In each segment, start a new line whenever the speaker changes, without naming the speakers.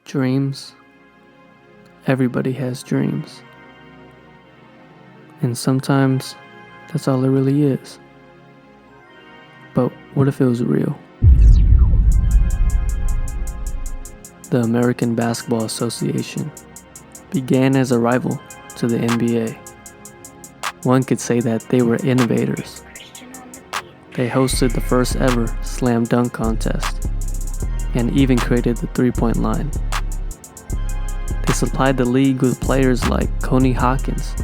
Dreams. Everybody has dreams. And sometimes that's all it really is. But what if it was real? The American Basketball Association began as a rival to the NBA. One could say that they were innovators. They hosted the first ever slam dunk contest and even created the three-point line. They supplied the league with players like Coney Hawkins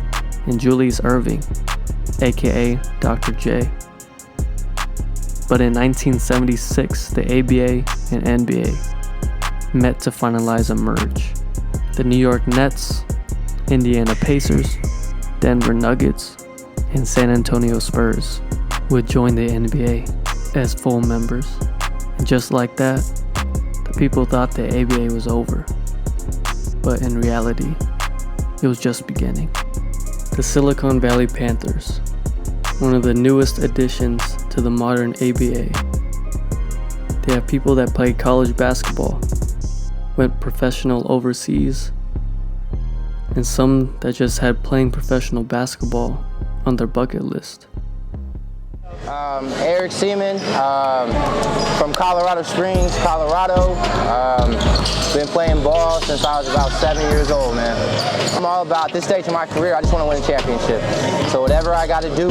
and Julius Erving, aka Dr. J. But in 1976, the ABA and NBA met to finalize a merge. The New York Nets, Indiana Pacers, Denver Nuggets, and San Antonio Spurs would join the NBA as full members. And just like that, the people thought the ABA was over. But in reality, it was just beginning. The Silicon Valley Panthers, one of the newest additions to the modern ABA. They have people that played college basketball, went professional overseas, and some that just had playing professional basketball on their bucket list.
Eric Seaman from Colorado Springs, Colorado. Been playing ball since I was about 7 years old, man. I'm all about this stage of my career. I just want to win a championship. So whatever I got to do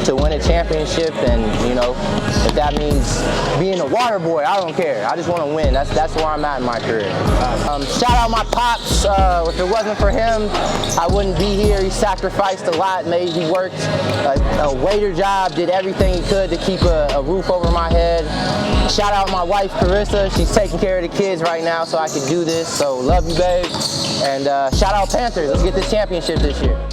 to win a championship, and if that means being a water boy, I don't care. I just want to win. That's where I'm at in my career. Shout out my pops. If it wasn't for him, I wouldn't be here. He sacrificed a lot. He worked a waiter job, did everything he could to keep a roof over my head. Shout out my wife, Carissa. She's taking care of the kids right now so I can do this. So love you, babe. And shout out Panthers. Let's get this championship this year.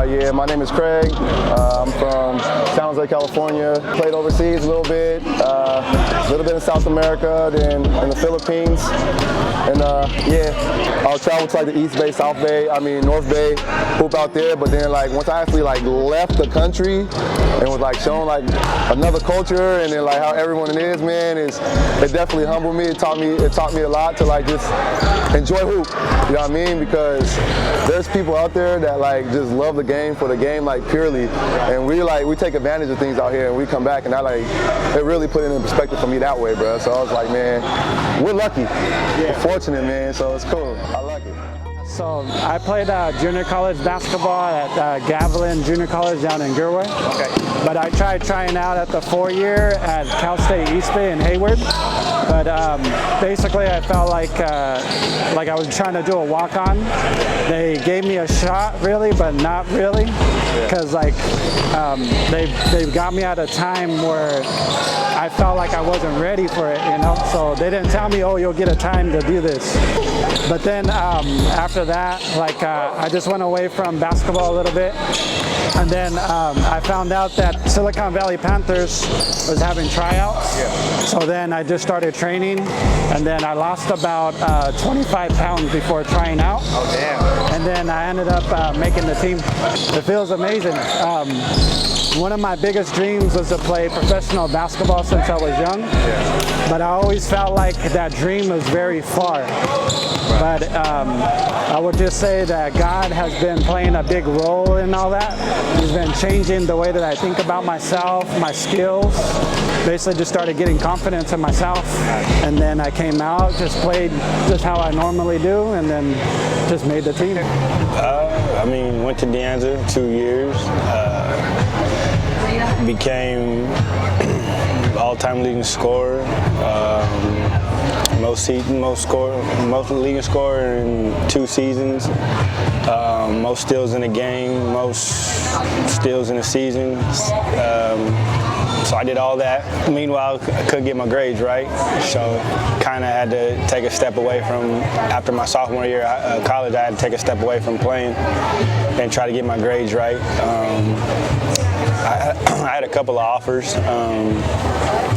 Yeah, my name is Craig. I'm from San Jose, California. Played overseas a little bit in South America, then in the Philippines. And I'll travel to the East Bay, South Bay, North Bay, hoop out there. But then once I actually left the country and was shown another culture and then how everyone is, man, it definitely humbled me. It taught me a lot to just enjoy hoop. You know what I mean? Because there's people out there that just love the game for the game purely, and we take advantage of things out here, and we come back and it really put it in perspective for me that way, bro. So I was like, man, we're lucky, we're fortunate, man. So it's cool. I like it.
So I played junior college basketball at Gavilan Junior College down in Gilroy. Okay. But I tried trying out at the 4-year at Cal State East Bay in Hayward. But basically I felt like I was trying to do a walk-on. They gave me a shot, really, but not really, because they got me at a time where I felt like I wasn't ready for it, So they didn't tell me, oh, you'll get a time to do this. But then after that, I just went away from basketball a little bit. And then I found out that Silicon Valley Panthers was having tryouts. Yeah. So then I just started training, and then I lost about 25 pounds before trying out.
Oh, damn.
And then I ended up making the team. It feels amazing. One of my biggest dreams was to play professional basketball since I was young. Yeah. But I always felt like that dream was very far. But I would just say that God has been playing a big role in all that. He's been changing the way that I think about myself, my skills. Basically just started getting confidence in myself. And then I came out, just played just how I normally do, and then just made the team.
Went to De Anza 2 years. Became all-time leading scorer. Most leading scorer in 2 seasons, most steals in a game, most steals in a season. So I did all that. Meanwhile, I couldn't get my grades right, so kind of had to take a step away from, after my sophomore year of college, I had to take a step away from playing and try to get my grades right. I had a couple of offers,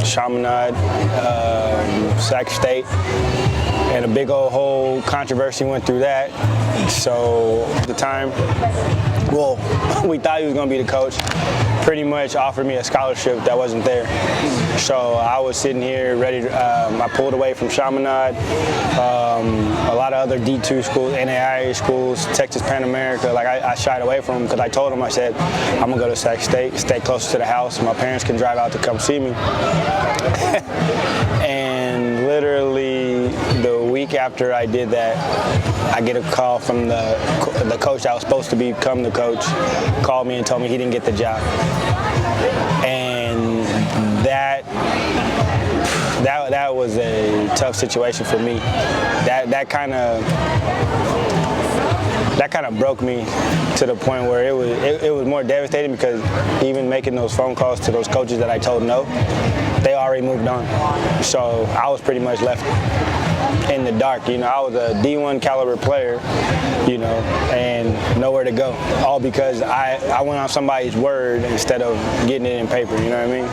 Chaminade, Sac State, and a big old whole controversy went through that. So at the time, well, we thought he was going to be the coach. Pretty much offered me a scholarship that wasn't there. So I was sitting here ready to, I pulled away from Chaminade, a lot of other D2 schools, NAIA schools, Texas Pan America. Like I shied away from them because I told them, I said, I'm gonna go to Sac State, stay close to the house. My parents can drive out to come see me. And literally the week after I did that, I get a call from the coach that was supposed to become the coach, called me and told me he didn't get the job. And that was a tough situation for me. That kind of broke me to the point where it was more devastating, because even making those phone calls to those coaches that I told no, they already moved on. So I was pretty much left in the dark. You know, I was a D1 caliber player, you know, and nowhere to go. All because I went on somebody's word instead of getting it in paper, you know what I mean?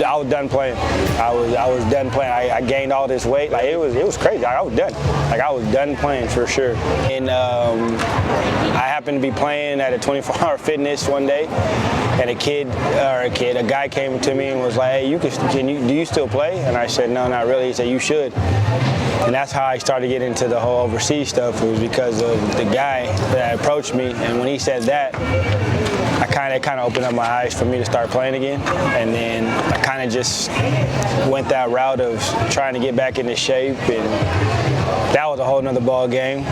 I was done playing. I was done playing. I gained all this weight. Like it was crazy. Like, I was done. Like I was done playing for sure. And I happened to be playing at a 24-hour fitness one day, and a guy came to me and was like, "Hey, do you still play?" And I said, "No, not really." He said, "You should." And that's how I started getting into the whole overseas stuff. It was because of the guy that approached me, and when he said that, it kind of opened up my eyes for me to start playing again. And then I kind of just went that route of trying to get back into shape, and that was a whole nother ball game.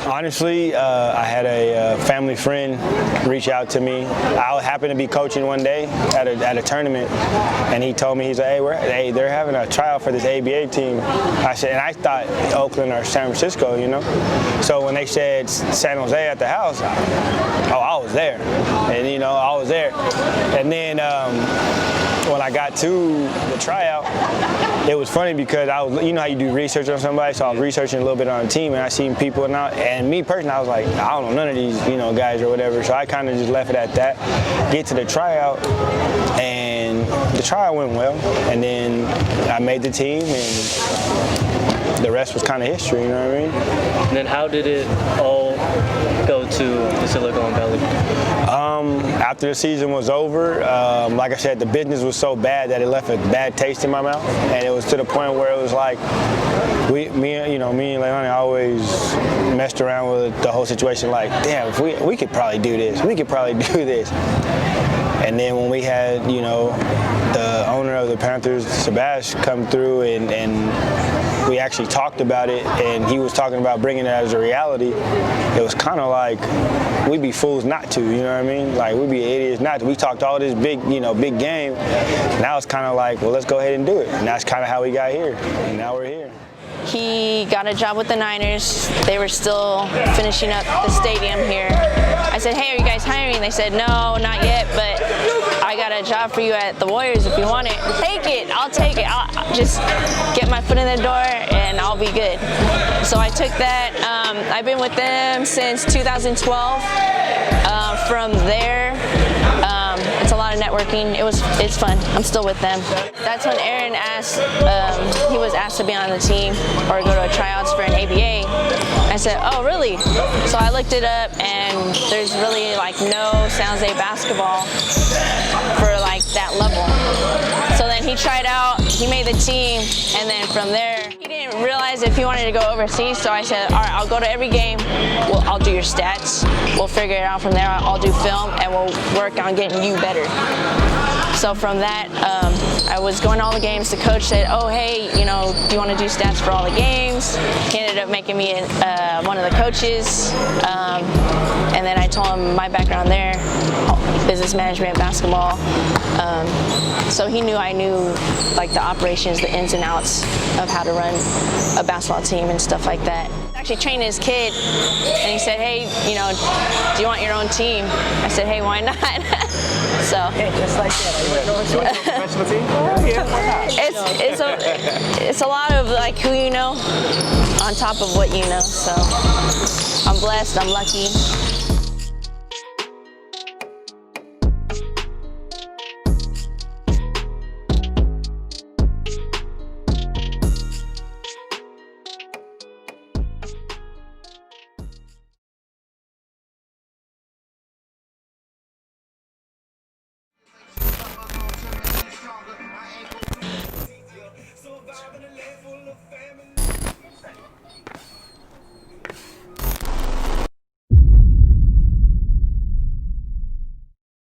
Honestly, I had a family friend reach out to me. I happened to be coaching one day at a tournament, and he told me, he's like, hey, they're having a tryout for this ABA team. I said, and I thought Oakland or San Francisco, you know. So when they said San Jose at the house, I was there, and you know, I was there. And then when I got to the tryout, it was funny because I was, you know how you do research on somebody, so I was researching a little bit on the team, and I seen people, and me personally, I was like, I don't know none of these, you know, guys or whatever, so I kind of just left it at that. Get to the tryout, and the tryout went well, and then I made the team, and the rest was kind of history, you know what I mean?
And then how did it all go to the Silicon Valley?
After the season was over, like I said, the business was so bad that it left a bad taste in my mouth, and it was to the point where it was like, me and Leilani always messed around with the whole situation. Like, damn, if we could probably do this. We could probably do this. And then when we had, you know, the owner of the Panthers, Sebastian, come through and we actually talked about it, and he was talking about bringing it as a reality, it was kind of like, we'd be fools not to, you know what I mean? Like, we'd be idiots not to. We talked all this big game. Now it's kind of like, well, let's go ahead and do it. And that's kind of how we got here. And now we're here.
He got a job with the Niners. They were still finishing up the stadium here. I said, hey, are you guys hiring? They said, no, not yet, but I got a job for you at the Warriors if you want it. Take it, I'll take it. I'll just get my foot in the door and I'll be good. So I took that. I've been with them since 2012. From there, it's a lot of networking. It's fun. I'm still with them. That's when Aaron asked, he was asked to be on the team or go to a tryouts for an ABA. I said, oh, really? So I looked it up, and there's really like no San Jose basketball for like that level. So then he tried out, he made the team, and then from there, he didn't realize if he wanted to go overseas, so I said, all right, I'll go to every game, I'll do your stats, we'll figure it out from there, I'll do film, and we'll work on getting you better. So from that, I was going to all the games. The coach said, oh, hey, you know, do you want to do stats for all the games? He ended up making me one of the coaches. And then I told him my background there, business management, basketball. So he knew I knew like the operations, the ins and outs of how to run a basketball team and stuff like that. Actually training his kid, and he said, hey, you know, do you want your own team? I said, hey, why not? So
just like that. You want a professional team? Yeah, why not?
It's a lot of like who you know on top of what you know. So I'm blessed, I'm lucky.